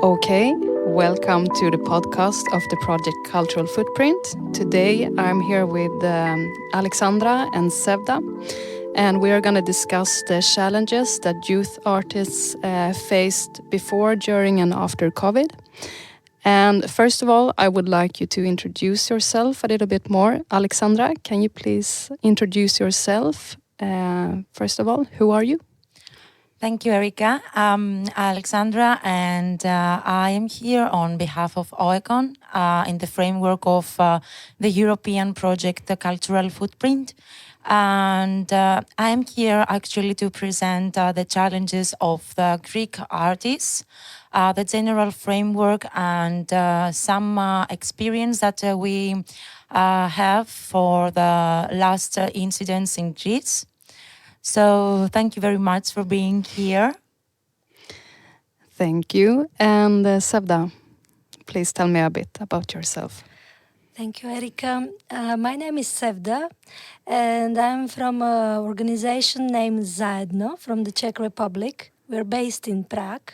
Okay, welcome to the podcast of the project Cultural Footprint. Today I'm here with Alexandra and Sevda, and we are going to discuss the challenges that youth artists faced before, during, and after COVID. And first of all, I would like you to introduce yourself a little bit more. Alexandra, can you please introduce yourself? First of all, who are you? Thank you, Erika. I'm Alexandra, and I am here on behalf of OECON in the framework of the European project, the Cultural Footprint. And I am here actually to present the challenges of the Greek artists, the general framework, and some experience that we have for the last incidents in Greece. So thank you very much for being here. Thank you. And Sevda, please tell me a bit about yourself. Thank you, Erika. My name is Sevda, and I'm from an organization named Zajedno from the Czech Republic. We're based in Prague.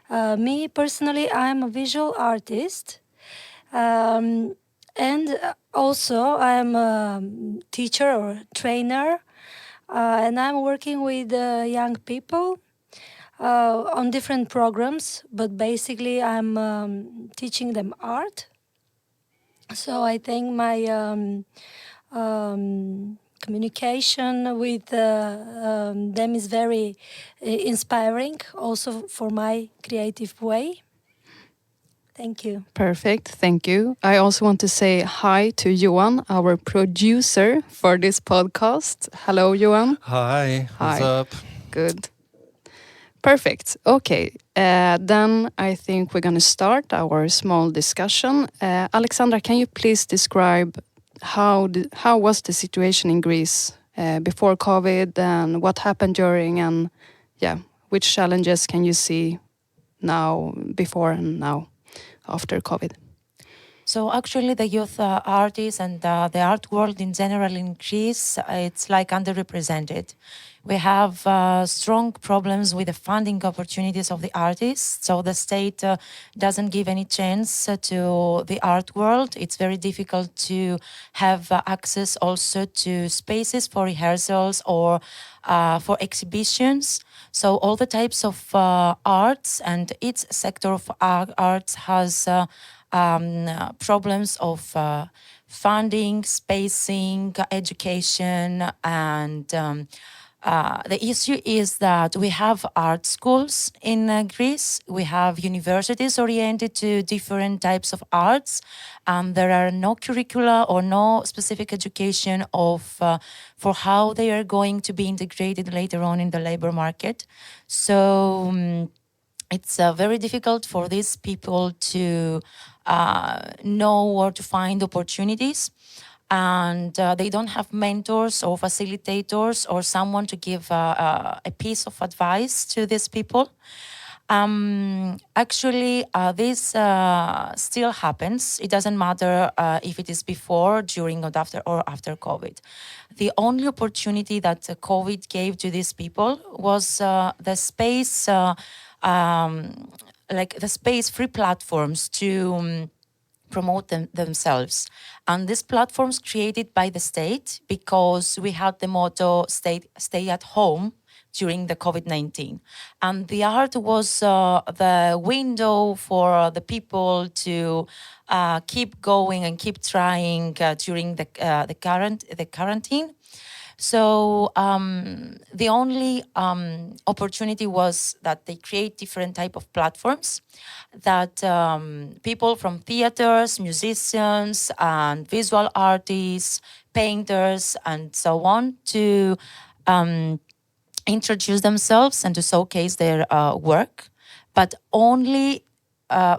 Me, personally, I'm a visual artist. And also, I'm a teacher or trainer, and I'm working with young people on different programs, but basically, I'm teaching them art. So I think my communication with them is very inspiring, also for my creative way. Thank you. Perfect, thank you. I also want to say hi to Johan, our producer for this podcast. Hello, Johan. Hi, what's up? Good. Perfect. Okay, then I think we're going to start our small discussion. Alexandra, can you please describe how was the situation in Greece before COVID, and what happened during, and which challenges can you see now, before and now after COVID? So actually the youth artists and the art world in general in Greece, it's like underrepresented. We have strong problems with the funding opportunities of the artists. So the state doesn't give any chance to the art world. It's very difficult to have access also to spaces for rehearsals or for exhibitions. So all the types of arts and each sector of arts has problems of funding, spacing, education, and the issue is that we have art schools in Greece. We have universities oriented to different types of arts, and there are no curricula or no specific education of for how they are going to be integrated later on in the labor market. So it's very difficult for these people to know where to find opportunities, and they don't have mentors or facilitators or someone to give a piece of advice to these people. Actually, this still happens. It doesn't matter if it is before, during, or after COVID. The only opportunity that COVID gave to these people was the space, like the space, free platforms to promote themselves. And these platforms created by the state, because we had the motto stay at home during the COVID-19. And the art was the window for the people to keep going and keep trying during the quarantine. So the only opportunity was that they create different type of platforms that people from theaters, musicians, and visual artists, painters, and so on to introduce themselves and to showcase their work, but only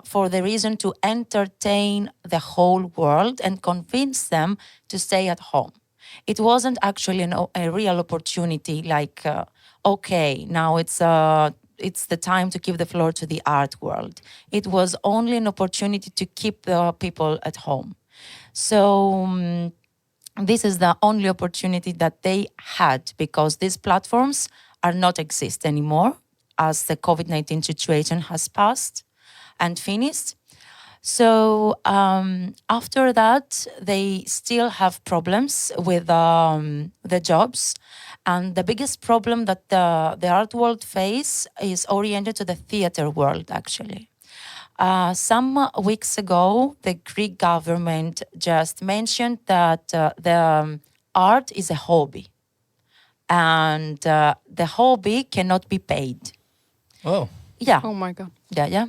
for the reason to entertain the whole world and convince them to stay at home. It wasn't actually a real opportunity like, okay, now it's the time to give the floor to the art world. It was only an opportunity to keep the people at home. So this is the only opportunity that they had, because these platforms are not exist anymore as the COVID-19 situation has passed. and finished. So after that, they still have problems with the jobs. And the biggest problem that the art world face is oriented to the theater world, actually. Some weeks ago, the Greek government just mentioned that the art is a hobby. And the hobby cannot be paid. Oh. Yeah. Oh my God. Yeah.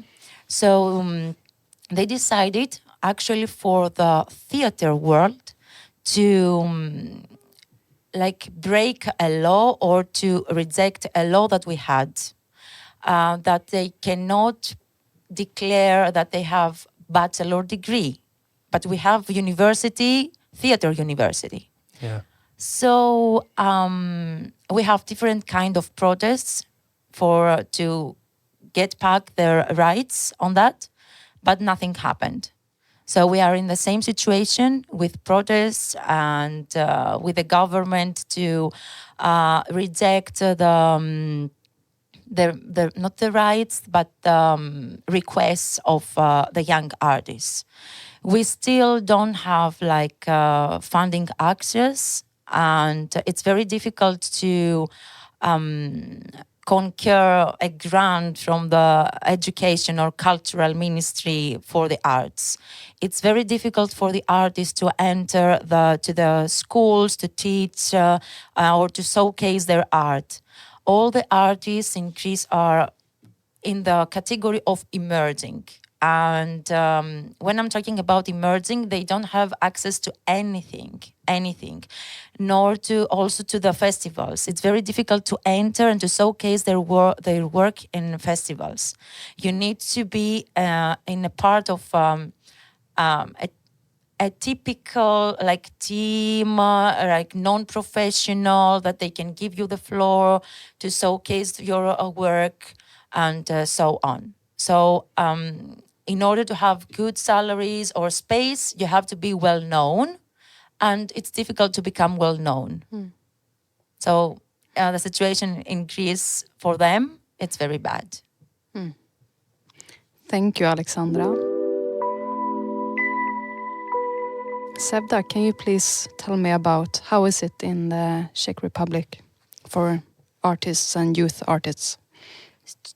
So they decided actually for the theater world to break a law or to reject a law that we had, that they cannot declare that they have bachelor degree, but we have theater university. Yeah. So we have different kind of protests to get back their rights on that, but nothing happened. So we are in the same situation with protests and with the government to reject the not the rights, but the requests of the young artists. We still don't have funding access, and it's very difficult to conquer a grant from the education or cultural ministry for the arts. It's very difficult for the artists to enter to the schools to teach or to showcase their art. All the artists in Greece are in the category of emerging. And when I'm talking about emerging, they don't have access to anything, nor also to the festivals. It's very difficult to enter and to showcase their work in festivals. You need to be in a part of a typical team, non-professional, that they can give you the floor to showcase your work and so on. So in order to have good salaries or space, you have to be well known, and it's difficult to become well known. So the situation in Greece for them, it's very bad. Thank you, Alexandra. Sevda, can you please tell me about how is it in the Czech Republic for artists and youth artists?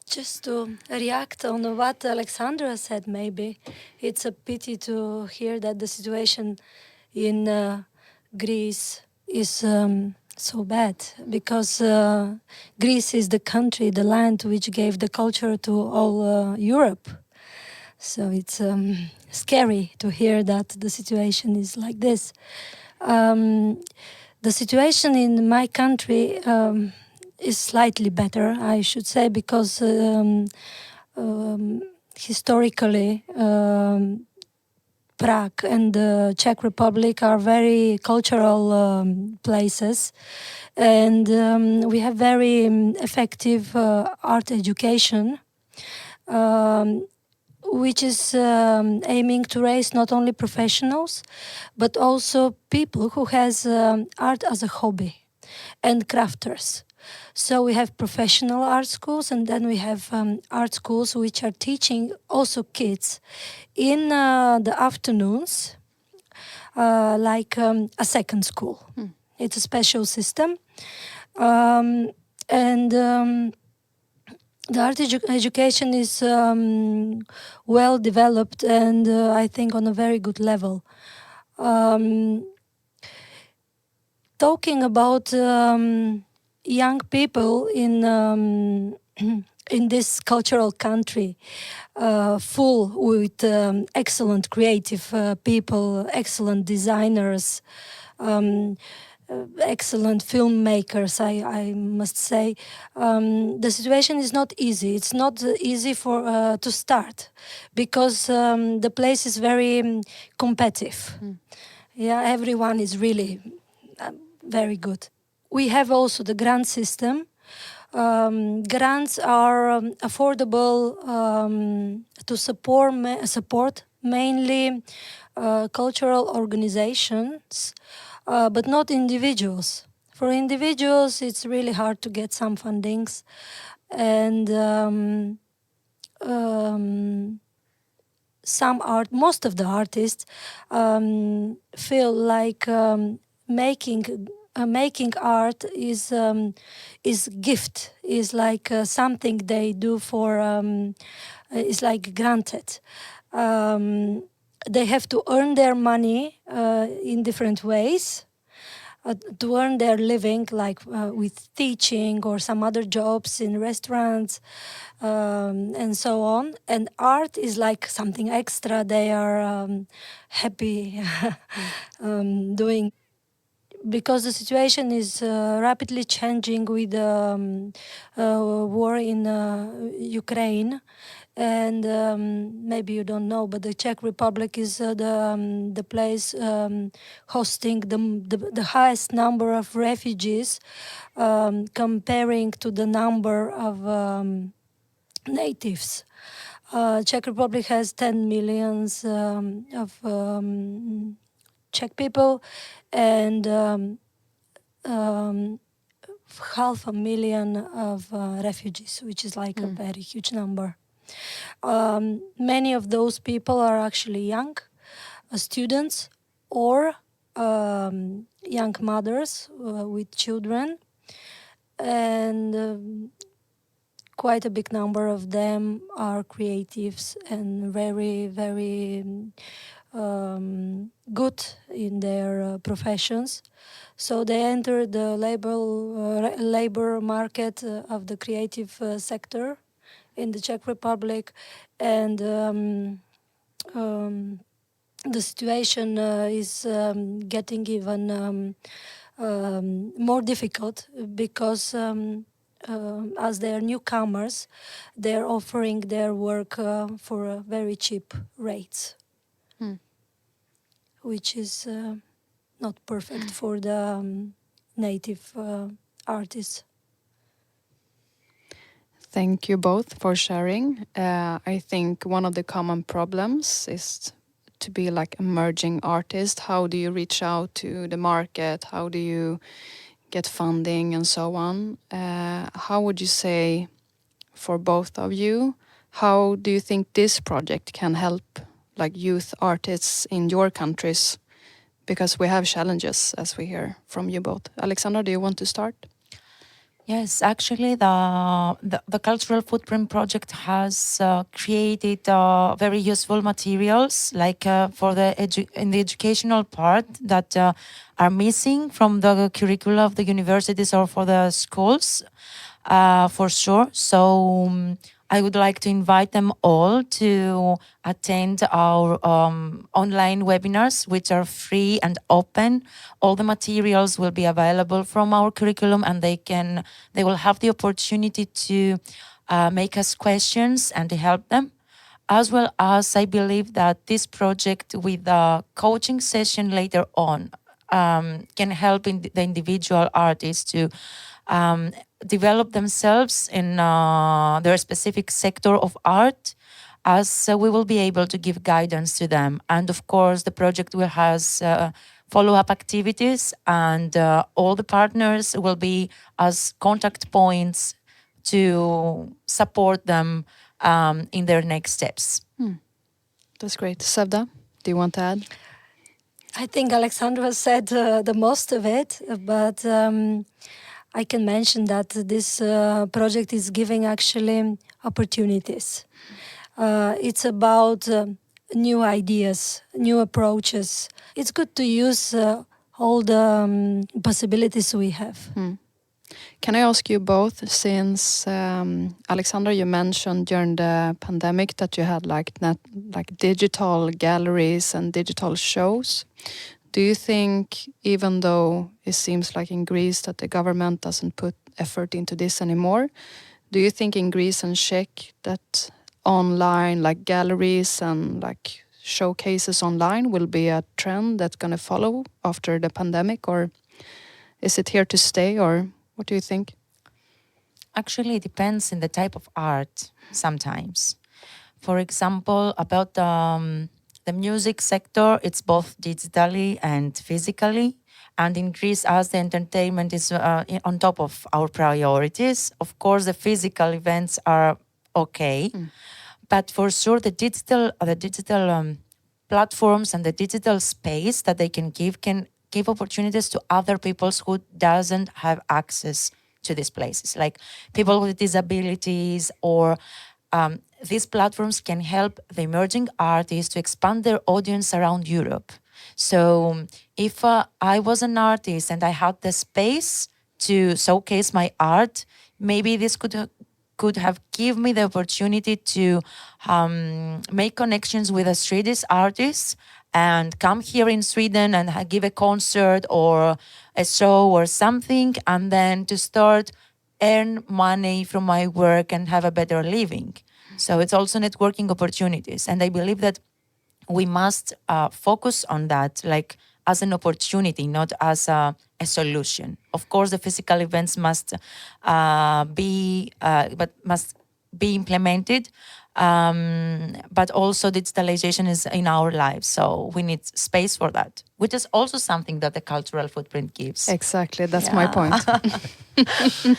Just to react on what Alexandra said, maybe it's a pity to hear that the situation in Greece is so bad, because Greece is the country, the land which gave the culture to all Europe. So it's scary to hear that the situation is like this. The situation in my country is slightly better, I should say, because historically Prague and the Czech Republic are very cultural places, and we have very effective art education, which is aiming to raise not only professionals, but also people who has art as a hobby and crafters. So we have professional art schools, and then we have art schools which are teaching also kids in the afternoons, like a second school. It's a special system. And the art education is well developed and I think on a very good level. Talking about young people in this cultural country, full with excellent creative people, excellent designers, excellent filmmakers, I must say. The situation is not easy. It's not easy for to start, because the place is very competitive. Yeah, everyone is really very good. We have also the grant system. Grants are affordable to support mainly cultural organizations, but not individuals. For individuals, it's really hard to get some fundings, and most of the artists feel like making art is gift, is like something they do for is like granted. They have to earn their money in different ways to earn their living, like with teaching or some other jobs in restaurants and so on. And art is like something extra they are happy doing. Because the situation is rapidly changing with the war in Ukraine, and maybe you don't know, but the Czech Republic is the place hosting the highest number of refugees, comparing to the number of natives. Czech Republic has 10 millions of Czech people, and 500,000 of refugees, which is like a very huge number. Many of those people are actually young students or young mothers with children, and quite a big number of them are creatives and very, very good in their professions. So they enter the labor market of the creative sector in the Czech Republic, and the situation is getting even more difficult because as they are newcomers, they're offering their work for very cheap rates, which is not perfect for the native artists. Thank you both for sharing. I think one of the common problems is to be like emerging artist. How do you reach out to the market? How do you get funding and so on? How would you say, for both of you, how do you think this project can help like youth artists in your countries? Because we have challenges, as we hear from you both. Alexandra, do you want to start? Yes, actually, the Cultural Footprint Project has created very useful materials, like for in the educational part that are missing from the curricula of the universities or for the schools, for sure. So I would like to invite them all to attend our online webinars, which are free and open. All the materials will be available from our curriculum, and they will have the opportunity to make us questions and to help them. As well as I believe that this project with the coaching session later on can help the individual artists to develop themselves in their specific sector of art, as we will be able to give guidance to them. And of course, the project will has follow-up activities, and all the partners will be as contact points to support them in their next steps. That's great. Sevda, do you want to add? I think Alexandra said the most of it, but I can mention that this project is giving actually opportunities. It's about new ideas, new approaches. It's good to use all the possibilities we have. Can I ask you both, since Alexandra, you mentioned during the pandemic that you had like digital galleries and digital shows. Do you think, even though it seems like in Greece that the government doesn't put effort into this anymore, do you think in Greece and Czech that online like galleries and like showcases online will be a trend that's going to follow after the pandemic, or is it here to stay, or what do you think? Actually, it depends on the type of art sometimes. For example, about the music sector, it's both digitally and physically. And in Greece, as the entertainment is on top of our priorities, of course, the physical events are okay. but for sure the digital platforms and the digital space that they can give opportunities to other people who doesn't have access to these places, like people with disabilities, or these platforms can help the emerging artists to expand their audience around Europe. So if I was an artist and I had the space to showcase my art, maybe this could have given me the opportunity to make connections with a Swedish artist and come here in Sweden and give a concert or a show or something, and then to start earn money from my work and have a better living. So it's also networking opportunities, and I believe that we must focus on that, like as an opportunity, not as a solution. Of course, the physical events must be implemented, but also digitalization is in our lives, so we need space for that, which is also something that the cultural footprint gives. Exactly, that's my point.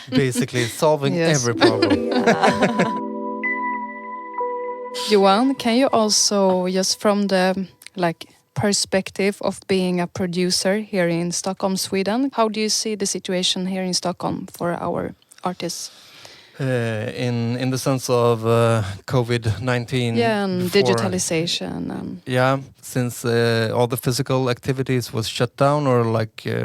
Basically, solving Yes. every problem. Johan, can you also, just from the perspective of being a producer here in Stockholm, Sweden, how do you see the situation here in Stockholm for our artists? In the sense of COVID-19, Yeah, and before, digitalization. And yeah, since all the physical activities was shut down or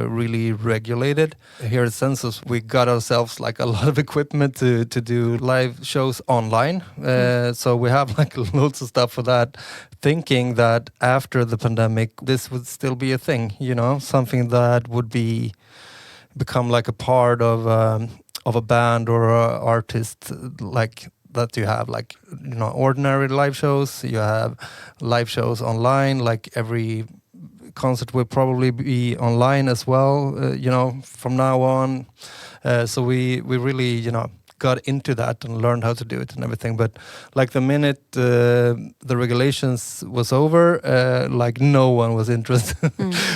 really regulated, here at Census we got ourselves like a lot of equipment to do live shows online. So we have like loads of stuff for that, thinking that after the pandemic this would still be a thing, something that would become like a part of a band or a artist, like that you have ordinary live shows, you have live shows online, like every concert will probably be online as well, from now on. So we really, got into that and learned how to do it and everything. But like the minute the regulations was over, no one was interested.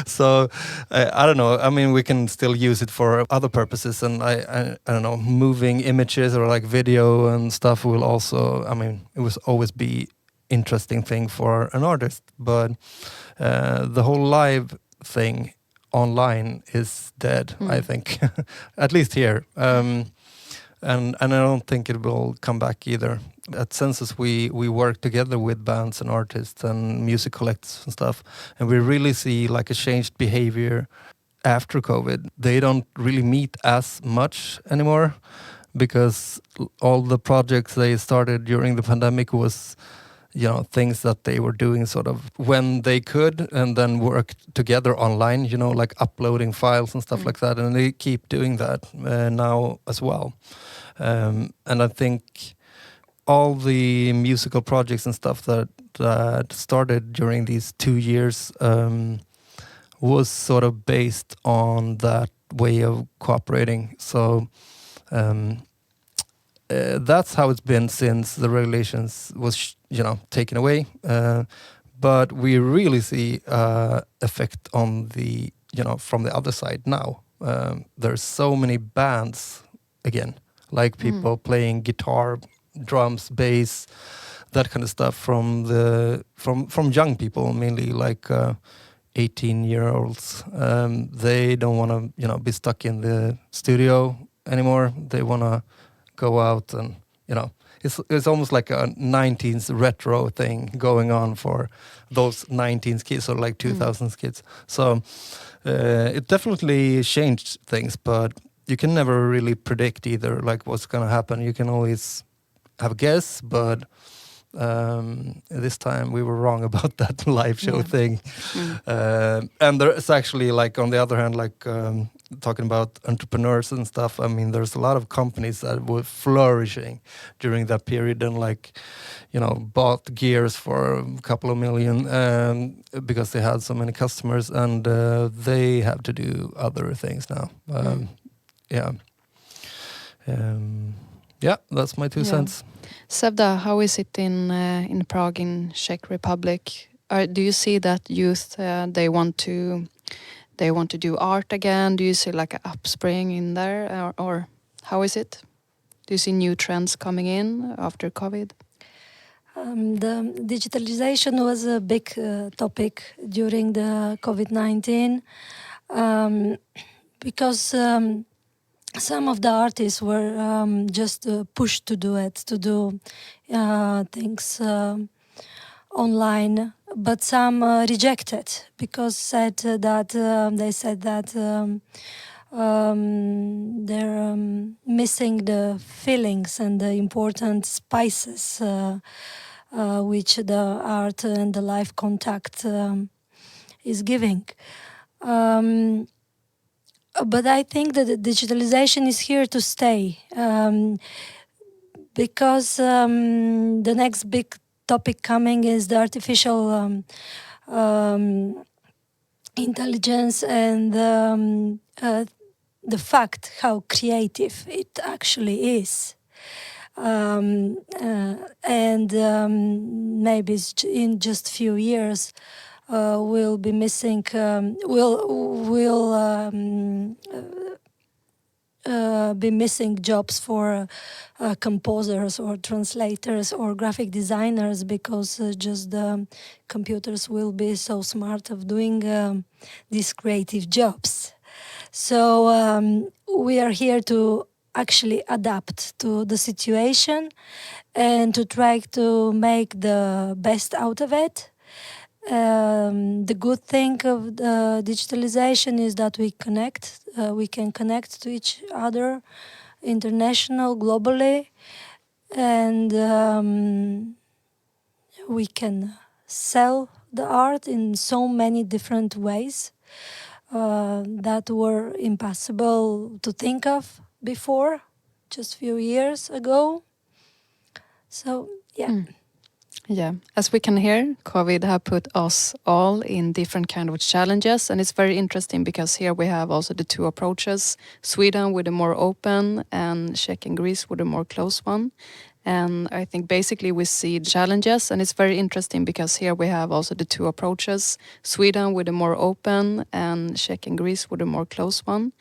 So I don't know. I mean, we can still use it for other purposes, and I don't know, moving images or like video and stuff will also. I mean, it will always be interesting thing for an artist, but the whole live thing online is dead. I think, at least here. And I don't think it will come back either. At Census, we work together with bands and artists and music collectors and stuff, and we really see like a changed behavior after COVID. They don't really meet as much anymore because all the projects they started during the pandemic was, things that they were doing sort of when they could, and then work together online, like uploading files and stuff like that. And they keep doing that now as well. And I think all the musical projects and stuff that started during these 2 years was sort of based on that way of cooperating. So that's how it's been since the regulations was taken away, but we really see effect on the from the other side now. There's so many bands again, like people playing guitar, drums, bass, that kind of stuff from young people, mainly like 18-year-olds. They don't want to be stuck in the studio anymore. They want to go out and it's almost like a 19s retro thing going on for those 19s kids or like 2000s kids. So it definitely changed things, but you can never really predict either like what's going to happen. You can always have a guess, but this time we were wrong about that live show thing. And there's actually like on the other hand, like talking about entrepreneurs and stuff, I mean there's a lot of companies that were flourishing during that period and like bought gears for a couple of million because they had so many customers, and they have to do other things now. Yeah, that's my 2 cents. Sevda, how is it in Prague, in Czech Republic? Do you see that youth they want to do art again? Do you see like an upspring in there, or how is it? Do you see new trends coming in after COVID? The digitalization was a big topic during the COVID-19 because some of the artists were just pushed to do it, to do things online, but some rejected because they said that they're missing the feelings and the important spices which the art and the live contact is giving. But I think that the digitalization is here to stay because the next big topic coming is the artificial intelligence and the fact how creative it actually is. And maybe in just few years we'll be missing be missing jobs for composers or translators or graphic designers because just the computers will be so smart of doing these creative jobs. So we are here to actually adapt to the situation and to try to make the best out of it. The good thing of the digitalization is that we can connect to each other, international, globally, and we can sell the art in so many different ways that were impossible to think of before, just a few years ago. So, yeah. Yeah, as we can hear, COVID have put us all in different kind of challenges, and it's very interesting because here we have also the two approaches: Sweden with a more open, and Czech and Greece with a more closed one. And I think basically we see challenges, and it's very interesting because here we have also the two approaches: Sweden with a more open, and Czech and Greece with a more closed one.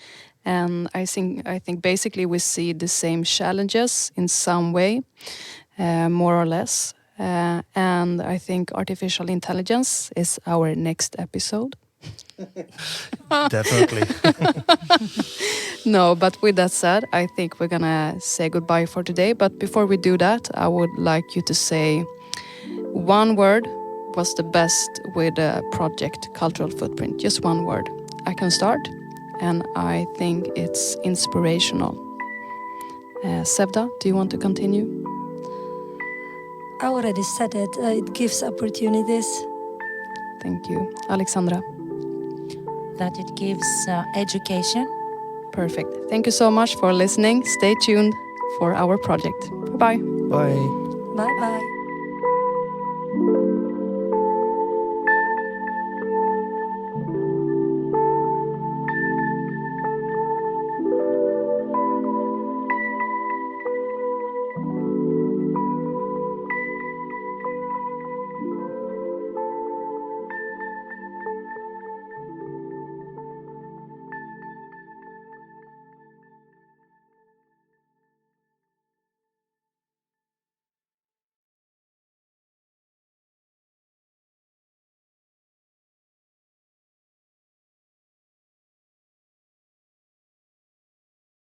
And I think basically we see the same challenges in some way, more or less. And I think artificial intelligence is our next episode. Definitely. No, but with that said, I think we're gonna say goodbye for today. But before we do that, I would like you to say one word was the best with the project Cultural Footprint. Just one word. I can start, and I think it's inspirational. Sevda, do you want to continue? I already said it. It gives opportunities. Thank you. Alexandra? That it gives education. Perfect. Thank you so much for listening. Stay tuned for our project. Bye-bye. Bye. Bye-bye.